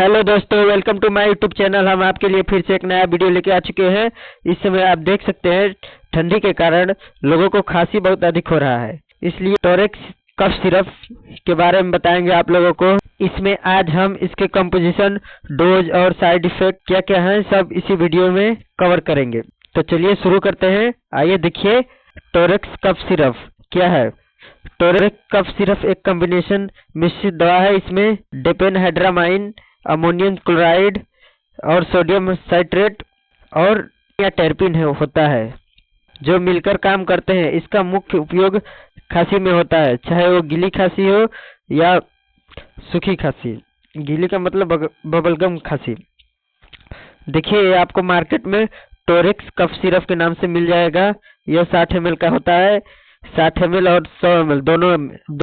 Hello दोस्तों, welcome to my YouTube channel. हम आपके लिए फिर से एक नया वीडियो लेके आ चुके हैं। इस समय आप देख सकते हैं ठंडी के कारण लोगों को खांसी बहुत अधिक हो रहा है, इसलिए टोरेक्स कफ सिरप के बारे में बताएंगे आप लोगों को। इसमें आज हम इसके कंपोजिशन, डोज और साइड इफेक्ट क्या क्या है सब इसी वीडियो में कवर करेंगे। तो चलिए शुरू करते हैं। आइए देखिए टोरेक्स कफ सिरप क्या है। टोरेक्स कफ सिरप एक कॉम्बिनेशन मिश्रित दवा है। इसमें डिपेनहाइड्रामाइन, अमोनियम क्लोराइड और सोडियम साइट्रेट और या टेरपिन होता है, जो मिलकर काम करते हैं। इसका मुख्य उपयोग खांसी में होता है, चाहे वो गीली खांसी हो या सूखी खांसी। गीली का मतलब बबलगम खांसी। देखिए ये आपको मार्केट में टोरेक्स कफ सिरप के नाम से मिल जाएगा। यह 60 ml का होता है। 60 ml और 100 ml दोनों